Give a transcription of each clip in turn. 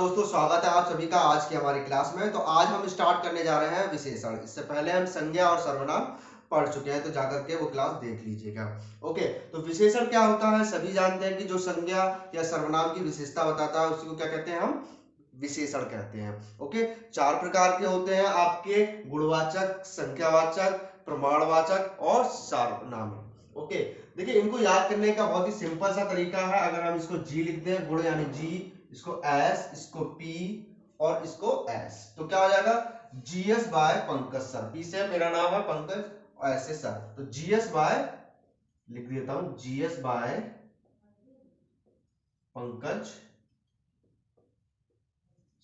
दोस्तों, स्वागत है आप सभी का आज की हमारी क्लास में। तो आज हम स्टार्ट करने जा रहे हैं विशेषण। इससे पहले हम संज्ञा और सर्वनाम पढ़ चुके हैं, तो जाकर के वो क्लास देख लीजिएगा। ओके, तो विशेषण क्या होता है? सभी जानते हैं कि जो संज्ञा या सर्वनाम की विशेषता बताता है उसी को क्या कहते हैं? हम विशेषण कहते हैं। ओके, चार प्रकार के होते हैं आपके: गुणवाचक, संख्यावाचक, प्रमाणवाचक और सार्वनामिक। ओके, देखिए इनको याद करने का बहुत ही सिंपल सा तरीका है। अगर हम इसको जी लिख दें, गुण यानी जी, इसको एस, इसको पी और इसको एस, तो क्या हो जाएगा? GS bye Pankaj sir. P से मेरा नाम है पंकज और एस से सर, तो जीएस बाय लिख देता हूं, जीएस बाय पंकज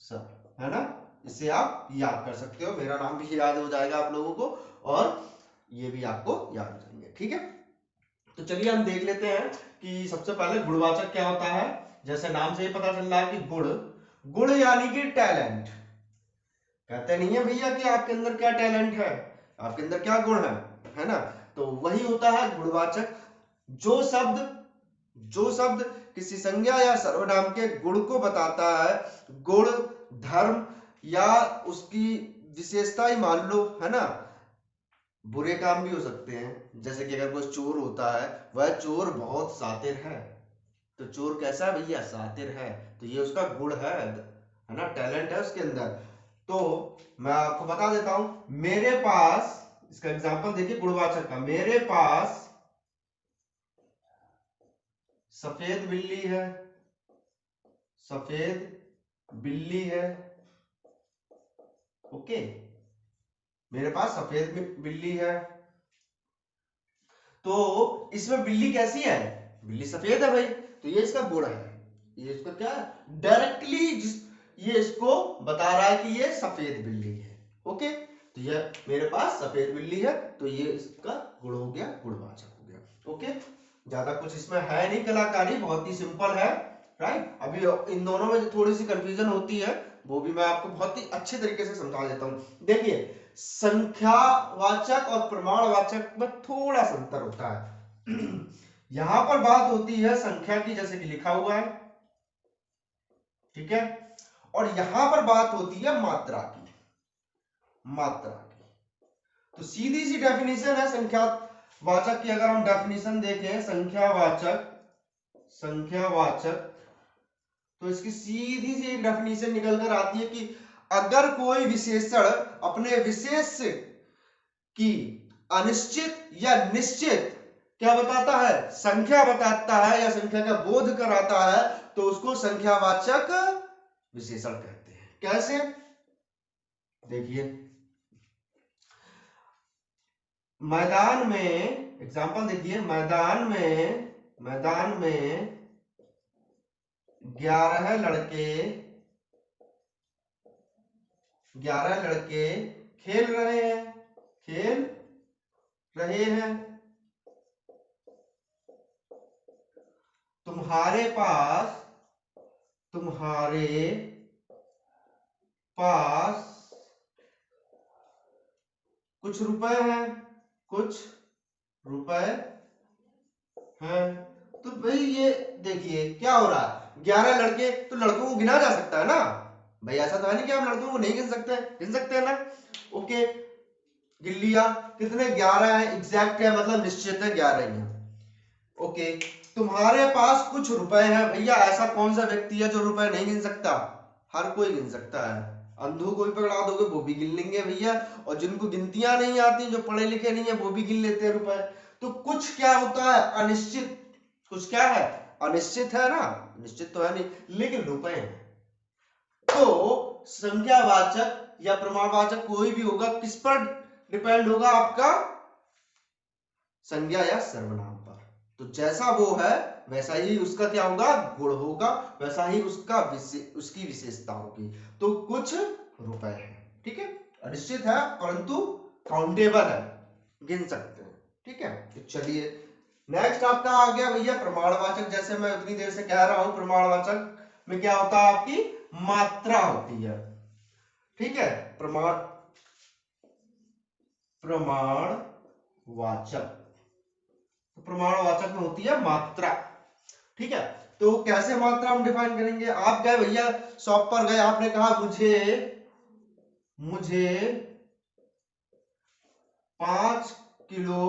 सर, है ना? इसे आप याद कर सकते हो, मेरा नाम भी याद हो जाएगा आप लोगों को और ये भी आपको याद हो जाएंगे। ठीक है, तो चलिए हम देख लेते हैं कि सबसे पहले गुणवाचक क्या होता है। जैसे नाम से ही पता चल रहा है कि गुण, गुण यानी कि टैलेंट। कहते नहीं है भैया कि आपके अंदर क्या टैलेंट है, आपके अंदर क्या गुण है ना? तो वही होता है गुणवाचक। जो शब्द किसी संज्ञा या सर्वनाम के गुण को बताता है, गुण, धर्म या उसकी विशेषता ही मान लो, है ना? बुरे काम भी हो सकते हैं, जैसे कि अगर कोई चोर होता है, वह चोर बहुत शातिर है, तो चोर कैसा है भैया? शातिर है, तो ये उसका गुण है ना? टैलेंट है उसके अंदर। तो मैं आपको बता देता हूं, मेरे पास, इसका एग्जांपल देखिए गुणवाचक का, मेरे पास सफेद बिल्ली है, सफेद बिल्ली है। ओके, मेरे पास सफेद बिल्ली है, तो इसमें बिल्ली कैसी है? बिल्ली सफेद है भाई, तो ये इसका गुण है। ये इसका क्या है? डायरेक्टली ये इसको बता रहा है कि ये सफेद बिल्ली है। ओके, तो ये मेरे पास सफेद बिल्ली है, तो ये इसका गुण हो गया, गुणवाचक हो गया। ओके, ज्यादा कुछ इसमें है नहीं, कलाकारी बहुत ही सिंपल है, राइट? अभी इन दोनों में जो थोड़ी सी कंफ्यूजन होती है वो भी मैं आपको बहुत ही अच्छे तरीके से समझा देता हूं। देखिए, संख्यावाचक और प्रमाणवाचक में थोड़ा सा अंतर होता है। यहां पर बात होती है संख्या की, जैसे कि लिखा हुआ है, ठीक है, और यहां पर बात होती है मात्रा की, मात्रा की। तो सीधी सी डेफिनेशन है संख्यावाचक की। अगर हम डेफिनेशन देखें संख्यावाचक, संख्यावाचक, तो इसकी सीधी सी एक डेफिनेशन निकल कर आती है कि अगर कोई विशेषण अपने विशेष की अनिश्चित या निश्चित क्या बताता है? संख्या बताता है या संख्या का बोध कराता है, तो उसको संख्यावाचक विशेषण कहते हैं। कैसे? देखिए, मैदान में, एग्जांपल देखिए, मैदान में 11 लड़के, 11 लड़के खेल रहे हैं, खेल रहे हैं। तुम्हारे पास कुछ रुपए हैं, कुछ रुपए हैं। तो भाई ये देखिए क्या हो रहा है, 11 लड़के, तो लड़कों को गिना जा सकता है ना भाई? ऐसा तो है नहीं कि हम लड़कों को नहीं गिन सकते, गिन सकते हैं ना? ओके, गिन लिया, कितने? 11 है, एग्जैक्ट है, मतलब निश्चित है 11 ही है। ओके, तुम्हारे पास कुछ रुपए हैं। भैया ऐसा कौन सा व्यक्ति है जो रुपए नहीं गिन सकता? हर कोई गिन सकता है। अंधों को भी पकड़ा दोगे वो भी गिन लेंगे भैया, और जिनको गिनतियां नहीं आती, जो पढ़े लिखे नहीं है, वो भी गिन लेते हैं रुपए। तो कुछ क्या होता है? अनिश्चित। कुछ क्या है? अनिश्चित है ना, निश्चित तो है नहीं, लेकिन रुपए हैं। तो संख्यावाचक या प्रमाणवाचक कोई भी होगा, किस पर डिपेंड होगा? आपका संज्ञा या सर्वनाम पर। तो जैसा वो है वैसा ही उसका क्या होगा? गुण होगा, वैसा ही उसका उसकी विशेषता होगी। तो कुछ रुपए है, ठीक है, अनिश्चित है परंतु काउंटेबल है, गिन सकते हैं। ठीक है, तो चलिए नेक्स्ट आपका आ गया भैया प्रमाणवाचक। जैसे मैं उतनी देर से कह रहा हूं, प्रमाणवाचक में क्या होता है? आपकी मात्रा होती है, ठीक है। प्रमाणवाचक, प्रमाणवाचक में होती है मात्रा, ठीक है। तो कैसे मात्रा हम डिफाइन करेंगे? आप गए भैया शॉप पर गए, आपने कहा मुझे 5 किलो,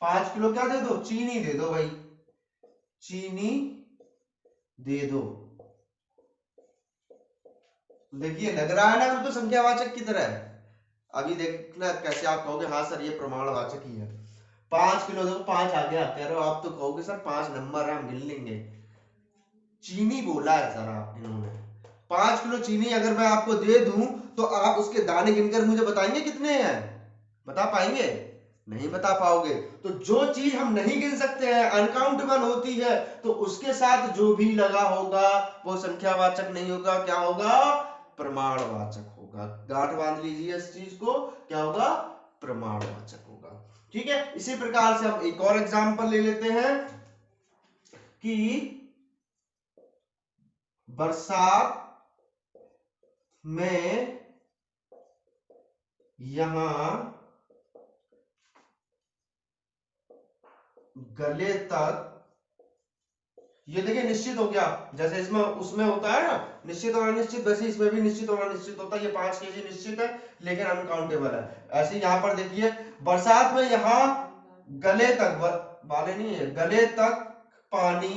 5 किलो क्या दे दो? चीनी दे दो भाई, चीनी दे दो। देखिए लग रहा है ना बिल्कुल संख्यावाचक की तरह। अभी देखना कैसे आप कहोगे हाँ सर ये प्रमाणवाचक ही है। 5 किलो देखो, 5 आ गया, कह रहे हो आप तो कहोगे सर 5 नंबर है हम गिन लेंगे। चीनी बोला है सर आप इन्होंने, 5 किलो चीनी अगर मैं आपको दे दूं तो आप उसके दाने गिनकर मुझे बताएंगे कितने हैं? बता पाएंगे? नहीं बता पाओगे। तो जो चीज हम नहीं गिन सकते हैं, अनकाउंटेबल होती है, तो उसके साथ जो भी लगा होगा वो संख्यावाचक नहीं होगा, क्या होगा? प्रमाणवाचक होगा। गांठ बांध लीजिए इस चीज को, क्या होगा? प्रमाणवाचक होगा। ठीक है, इसी प्रकार से हम एक और एग्जांपल ले लेते हैं कि बरसात में यहां गले तक, ये देखिए निश्चित हो गया, जैसे इसमें उसमें होता है ना निश्चित और अनिश्चित, वैसे इसमें भी निश्चित और अनिश्चित होता है। ये 5 केजी निश्चित है लेकिन अनकाउंटेबल है। ऐसे यहां पर देखिए बरसात में यहां गले तक, वाले नहीं है, गले तक पानी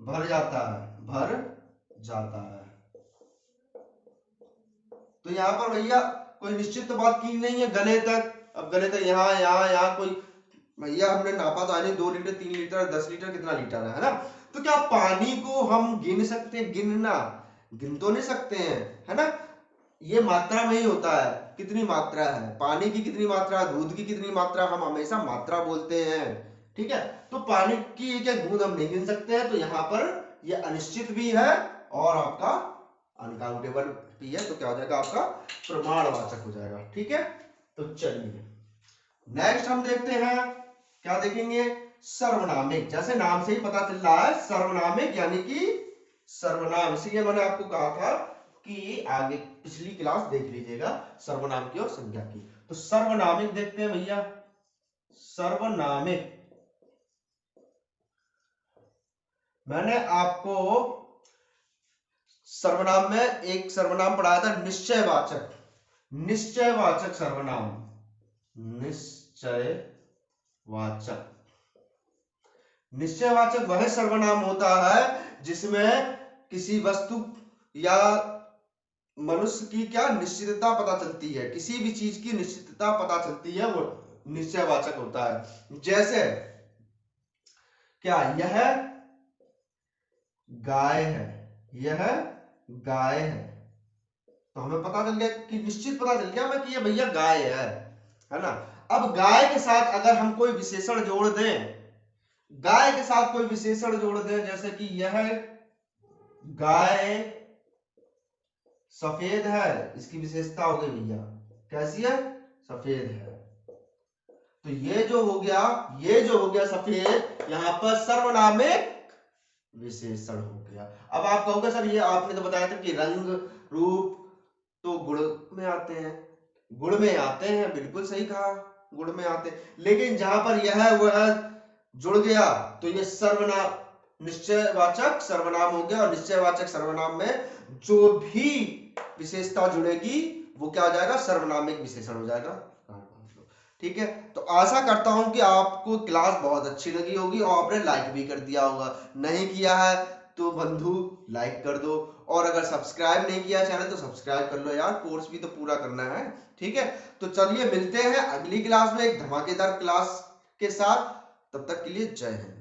भर जाता है। तो यहाँ पर भैया कोई निश्चित तो बात की नहीं है, गले तक। अब गले तक यहाँ कोई भैया हमने नापा तो नहीं, 2 लीटर 3 लीटर 10 लीटर कितना लीटर है ना? तो क्या पानी को हम गिन सकते हैं? गिन तो नहीं सकते हैं, है ना? ये मात्रा में ही होता है, कितनी मात्रा है पानी की, कितनी मात्रा दूध की, कितनी मात्रा, हम हमेशा मात्रा बोलते हैं। ठीक है, तो पानी की एक एक बूंद हम नहीं गिन सकते हैं, तो यहाँ पर ये अनिश्चित भी है और आपका अनकाउंटेबल भी है, तो क्या हो जाएगा? आपका प्रमाणवाचक हो जाएगा। ठीक है, तो चलिए नेक्स्ट हम देखते हैं, क्या देखेंगे? सर्वनामिक। जैसे नाम से ही पता चल रहा है सर्वनामिक यानी कि सर्वनाम, इसलिए मैंने आपको कहा था कि आगे पिछली क्लास देख लीजिएगा सर्वनाम की और संज्ञा की। तो सर्वनामिक देखते हैं भैया। सर्वनामिक मैंने आपको सर्वनाम में एक सर्वनाम पढ़ाया था, निश्चयवाचक। निश्चयवाचक सर्वनाम, निश्चयवाचक वह सर्वनाम होता है जिसमें किसी वस्तु या मनुष्य की क्या निश्चितता पता चलती है, किसी भी चीज की निश्चितता पता चलती है, वो निश्चयवाचक होता है। जैसे क्या, यह गाय है, यह गाय है, तो हमें पता चल गया कि निश्चित पता चल गया हमें कि ये भैया गाय है ना? अब गाय के साथ अगर हम कोई विशेषण जोड़ दें, गाय के साथ कोई विशेषण जोड़ दें, जैसे कि यह गाय सफेद है, इसकी विशेषता हो गई भैया कैसी है? सफेद है। तो ये जो हो गया सफेद, यहां पर सर्वनामिक विशेषण हो गया। अब आप कहोगे सर ये आपने तो बताया था कि रंग रूप तो गुण में आते हैं, बिल्कुल सही कहा, गुण में आते हैं, लेकिन जहां पर यह वह जुड़ गया तो ये सर्वनाम निश्चयवाचक सर्वनाम हो गया, और निश्चयवाचक सर्वनाम में जो भी विशेषता जुड़ेगी वो क्या हो जाएगा? सर्वनामिक विशेषण हो जाएगा। ठीक है, तो आशा करता हूं कि आपको क्लास बहुत अच्छी लगी होगी और आपने लाइक भी कर दिया होगा। नहीं किया है तो बंधु लाइक कर दो, और अगर सब्सक्राइब नहीं किया चैनल तो सब्सक्राइब कर लो यार, कोर्स भी तो पूरा करना है। ठीक है, तो चलिए मिलते हैं अगली क्लास में एक धमाकेदार क्लास के साथ, तब तक के लिए जय हिंद।